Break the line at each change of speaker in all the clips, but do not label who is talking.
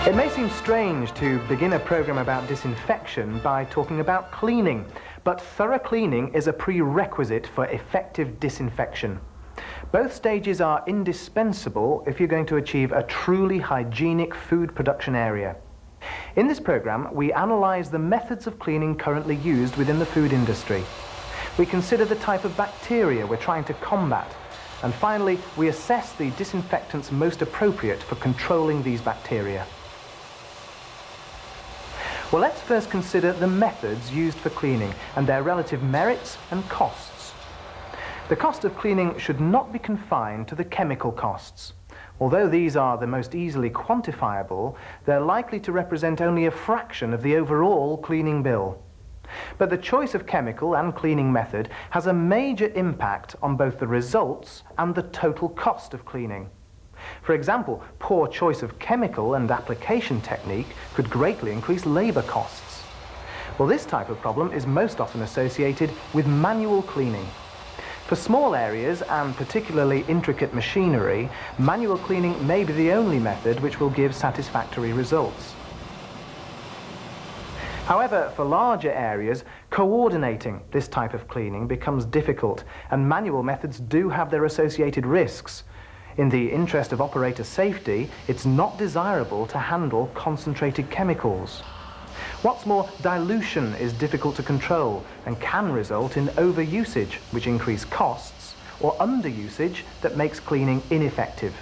It may seem strange to begin a program about disinfection by talking about cleaning, but thorough cleaning is a prerequisite for effective disinfection. Both stages are indispensable if you're going to achieve a truly hygienic food production area. In this program, we analyze the methods of cleaning currently used within the food industry. We consider the type of bacteria we're trying to combat. And finally, we assess the disinfectants most appropriate for controlling these bacteria. Well, let's first consider the methods used for cleaning and their relative merits and costs. The cost of cleaning should not be confined to the chemical costs. Although these are the most easily quantifiable, they're likely to represent only a fraction of the overall cleaning bill. But the choice of chemical and cleaning method has a major impact on both the results and the total cost of cleaning. For example, poor choice of chemical and application technique could greatly increase labor costs. Well, this type of problem is most often associated with manual cleaning. For small areas and particularly intricate machinery, manual cleaning may be the only method which will give satisfactory results. However, for larger areas, coordinating this type of cleaning becomes difficult, and manual methods do have their associated risks. In the interest of operator safety, it's not desirable to handle concentrated chemicals. What's more, dilution is difficult to control and can result in overusage, which increases costs, or underusage that makes cleaning ineffective.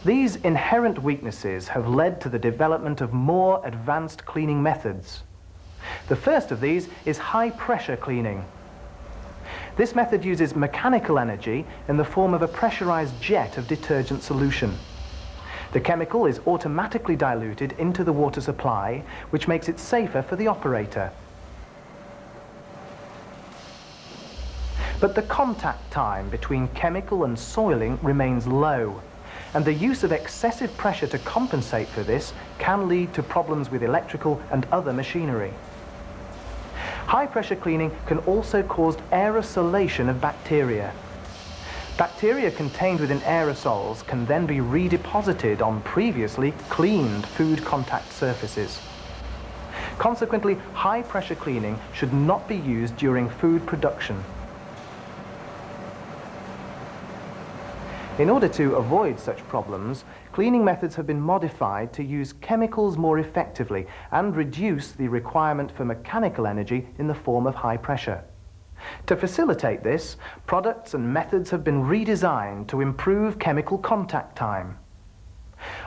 These inherent weaknesses have led to the development of more advanced cleaning methods. The first of these is high-pressure cleaning. This method uses mechanical energy in the form of a pressurized jet of detergent solution. The chemical is automatically diluted into the water supply, which makes it safer for the operator. But the contact time between chemical and soiling remains low, and the use of excessive pressure to compensate for this can lead to problems with electrical and other machinery. High-pressure cleaning can also cause aerosolation of bacteria. Bacteria contained within aerosols can then be redeposited on previously cleaned food contact surfaces. Consequently, high-pressure cleaning should not be used during food production. In order to avoid such problems, cleaning methods have been modified to use chemicals more effectively and reduce the requirement for mechanical energy in the form of high pressure. To facilitate this, products and methods have been redesigned to improve chemical contact time.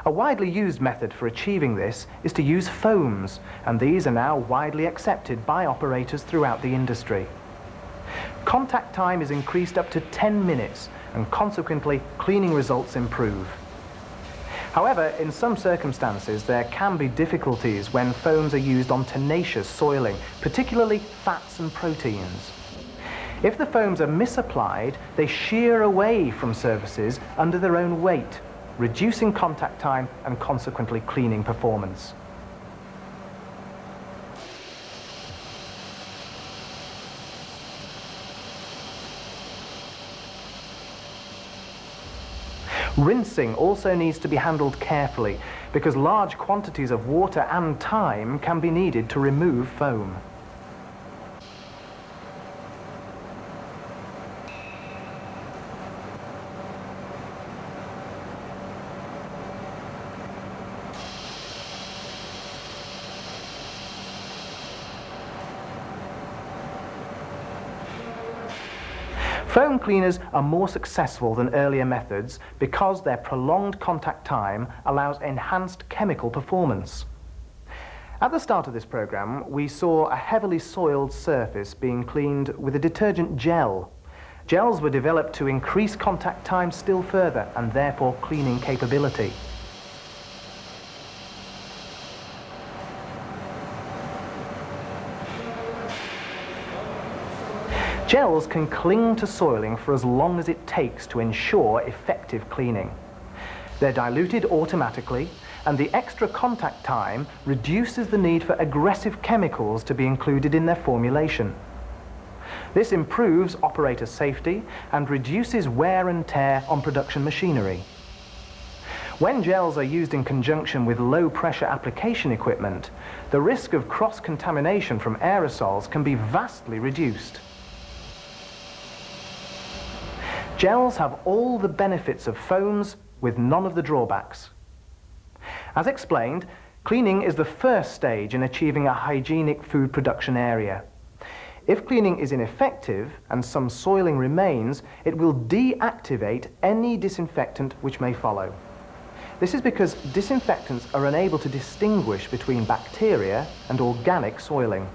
A widely used method for achieving this is to use foams, and these are now widely accepted by operators throughout the industry. Contact time is increased up to 10 minutes, and consequently, cleaning results improve. However, in some circumstances, there can be difficulties when foams are used on tenacious soiling, particularly fats and proteins. If the foams are misapplied, they shear away from surfaces under their own weight, reducing contact time and consequently cleaning performance. Rinsing also needs to be handled carefully because large quantities of water and time can be needed to remove foam. Foam cleaners are more successful than earlier methods because their prolonged contact time allows enhanced chemical performance. At the start of this program, we saw a heavily soiled surface being cleaned with a detergent gel. Gels were developed to increase contact time still further and therefore cleaning capability. Gels can cling to soiling for as long as it takes to ensure effective cleaning. They're diluted automatically, and the extra contact time reduces the need for aggressive chemicals to be included in their formulation. This improves operator safety and reduces wear and tear on production machinery. When gels are used in conjunction with low-pressure application equipment, the risk of cross-contamination from aerosols can be vastly reduced. Gels have all the benefits of foams with none of the drawbacks. As explained, cleaning is the first stage in achieving a hygienic food production area. If cleaning is ineffective and some soiling remains, it will deactivate any disinfectant which may follow. This is because disinfectants are unable to distinguish between bacteria and organic soiling.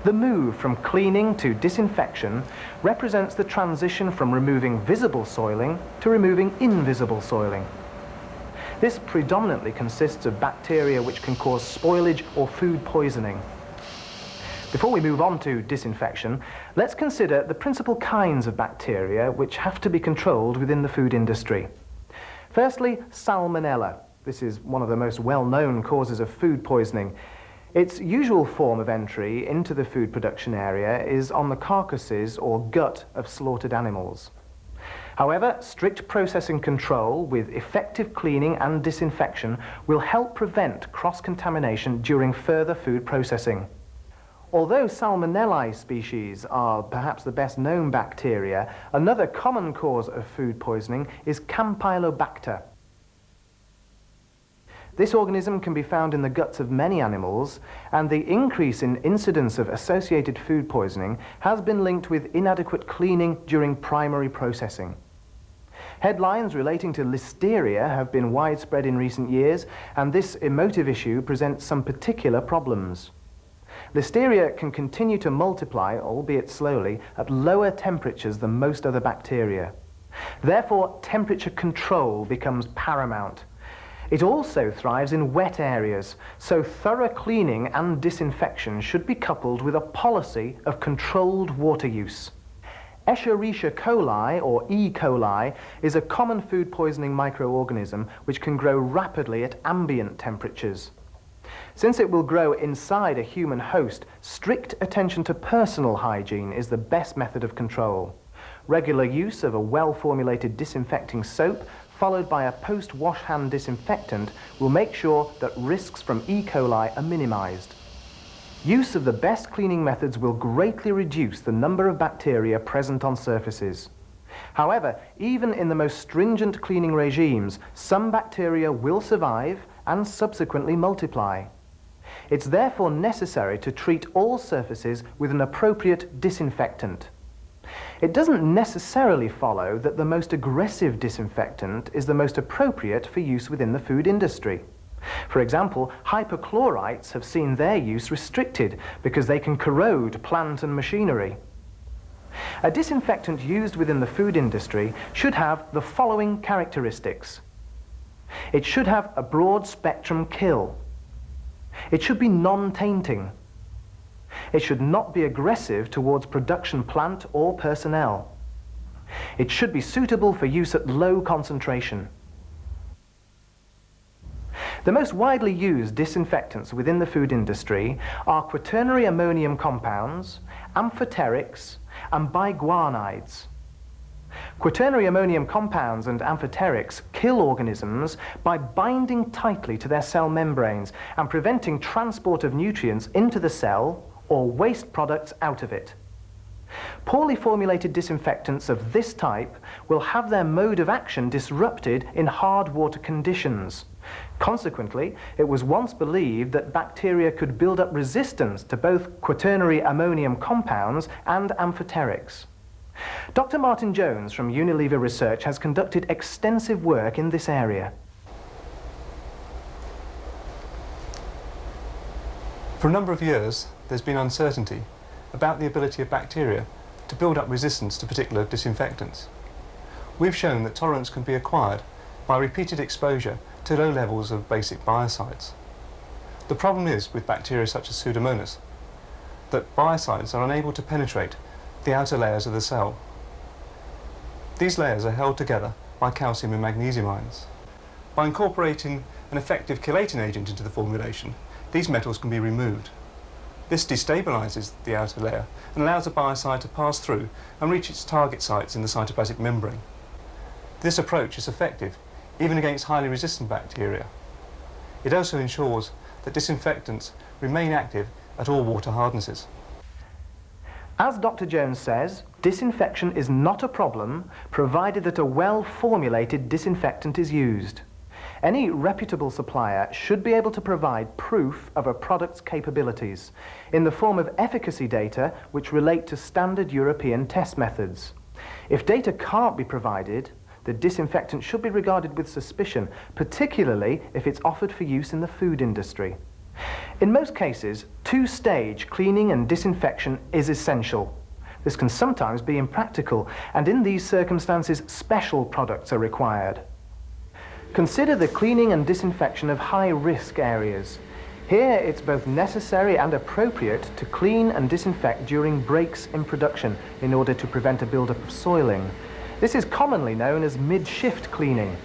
The move from cleaning to disinfection represents the transition from removing visible soiling to removing invisible soiling. This predominantly consists of bacteria which can cause spoilage or food poisoning. Before we move on to disinfection, let's consider the principal kinds of bacteria which have to be controlled within the food industry. Firstly, Salmonella. This is one of the most well-known causes of food poisoning. Its usual form of entry into the food production area is on the carcasses or gut of slaughtered animals. However, strict processing control with effective cleaning and disinfection will help prevent cross-contamination during further food processing. Although Salmonella species are perhaps the best known bacteria, another common cause of food poisoning is Campylobacter. This organism can be found in the guts of many animals, and the increase in incidence of associated food poisoning has been linked with inadequate cleaning during primary processing. Headlines relating to listeria have been widespread in recent years, and this emotive issue presents some particular problems. Listeria can continue to multiply, albeit slowly, at lower temperatures than most other bacteria. Therefore, temperature control becomes paramount. It also thrives in wet areas, so thorough cleaning and disinfection should be coupled with a policy of controlled water use. Escherichia coli, or E. coli, is a common food poisoning microorganism which can grow rapidly at ambient temperatures. Since it will grow inside a human host, strict attention to personal hygiene is the best method of control. Regular use of a well-formulated disinfecting soap followed by a post-wash hand disinfectant will make sure that risks from E. coli are minimized. Use of the best cleaning methods will greatly reduce the number of bacteria present on surfaces. However, even in the most stringent cleaning regimes, some bacteria will survive and subsequently multiply. It's therefore necessary to treat all surfaces with an appropriate disinfectant. It doesn't necessarily follow that the most aggressive disinfectant is the most appropriate for use within the food industry. For example, hypochlorites have seen their use restricted because they can corrode plant and machinery. A disinfectant used within the food industry should have the following characteristics. It should have a broad spectrum kill. It should be non-tainting. It should not be aggressive towards production plant or personnel. It should be suitable for use at low concentration. The most widely used disinfectants within the food industry are quaternary ammonium compounds, amphoterics, and biguanides. Quaternary ammonium compounds and amphoterics kill organisms by binding tightly to their cell membranes and preventing transport of nutrients into the cell or waste products out of it. Poorly formulated disinfectants of this type will have their mode of action disrupted in hard water conditions. Consequently, it was once believed that bacteria could build up resistance to both quaternary ammonium compounds and amphoterics. Dr. Martin Jones from Unilever Research has conducted extensive work in this area.
For a number of years, there's been uncertainty about the ability of bacteria to build up resistance to particular disinfectants. We've shown that tolerance can be acquired by repeated exposure to low levels of basic biocides. The problem is with bacteria such as Pseudomonas that biocides are unable to penetrate the outer layers of the cell. These layers are held together by calcium and magnesium ions. By incorporating an effective chelating agent into the formulation, these metals can be removed. This destabilizes the outer layer and allows a biocide to pass through and reach its target sites in the cytoplasmic membrane. This approach is effective even against highly resistant bacteria. It also ensures that disinfectants remain active at all water hardnesses.
As Dr. Jones says, disinfection is not a problem provided that a well-formulated disinfectant is used. Any reputable supplier should be able to provide proof of a product's capabilities in the form of efficacy data which relate to standard European test methods. If data can't be provided, the disinfectant should be regarded with suspicion, particularly if it's offered for use in the food industry. In most cases, two-stage cleaning and disinfection is essential. This can sometimes be impractical, and in these circumstances, special products are required. Consider the cleaning and disinfection of high-risk areas. Here, it's both necessary and appropriate to clean and disinfect during breaks in production in order to prevent a build-up of soiling. This is commonly known as mid-shift cleaning.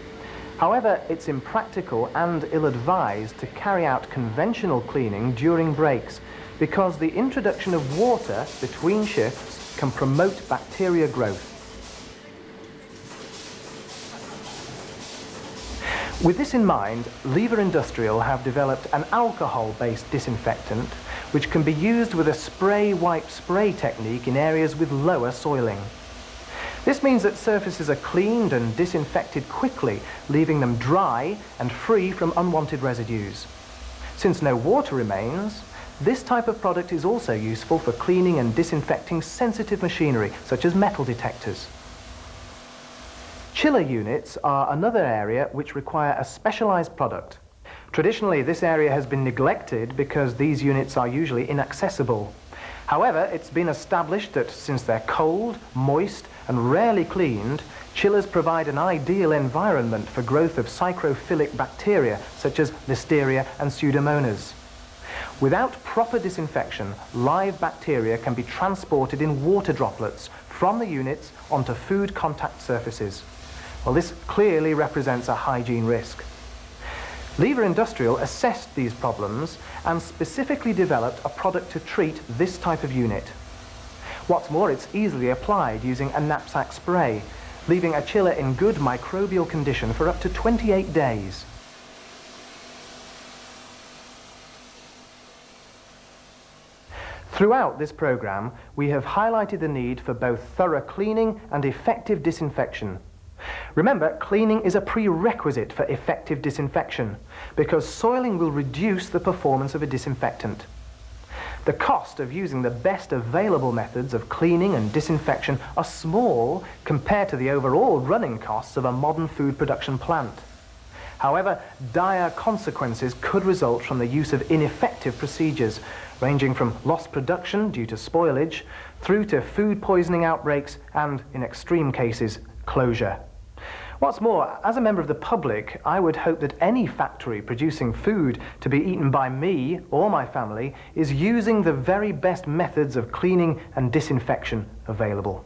However, it's impractical and ill-advised to carry out conventional cleaning during breaks because the introduction of water between shifts can promote bacteria growth. With this in mind, Lever Industrial have developed an alcohol-based disinfectant which can be used with a spray-wipe spray technique in areas with lower soiling. This means that surfaces are cleaned and disinfected quickly, leaving them dry and free from unwanted residues. Since no water remains, this type of product is also useful for cleaning and disinfecting sensitive machinery, such as metal detectors. Chiller units are another area which require a specialized product. Traditionally, this area has been neglected because these units are usually inaccessible. However, it's been established that since they're cold, moist, and rarely cleaned, chillers provide an ideal environment for growth of psychrophilic bacteria such as Listeria and Pseudomonas. Without proper disinfection, live bacteria can be transported in water droplets from the units onto food contact surfaces. Well, this clearly represents a hygiene risk. Lever Industrial assessed these problems and specifically developed a product to treat this type of unit. What's more, it's easily applied using a knapsack spray, leaving a chiller in good microbial condition for up to 28 days. Throughout this program, we have highlighted the need for both thorough cleaning and effective disinfection. Remember, cleaning is a prerequisite for effective disinfection because soiling will reduce the performance of a disinfectant. The cost of using the best available methods of cleaning and disinfection are small compared to the overall running costs of a modern food production plant. However, dire consequences could result from the use of ineffective procedures, ranging from lost production due to spoilage, through to food poisoning outbreaks and, in extreme cases, closure. What's more, as a member of the public, I would hope that any factory producing food to be eaten by me or my family is using the very best methods of cleaning and disinfection available.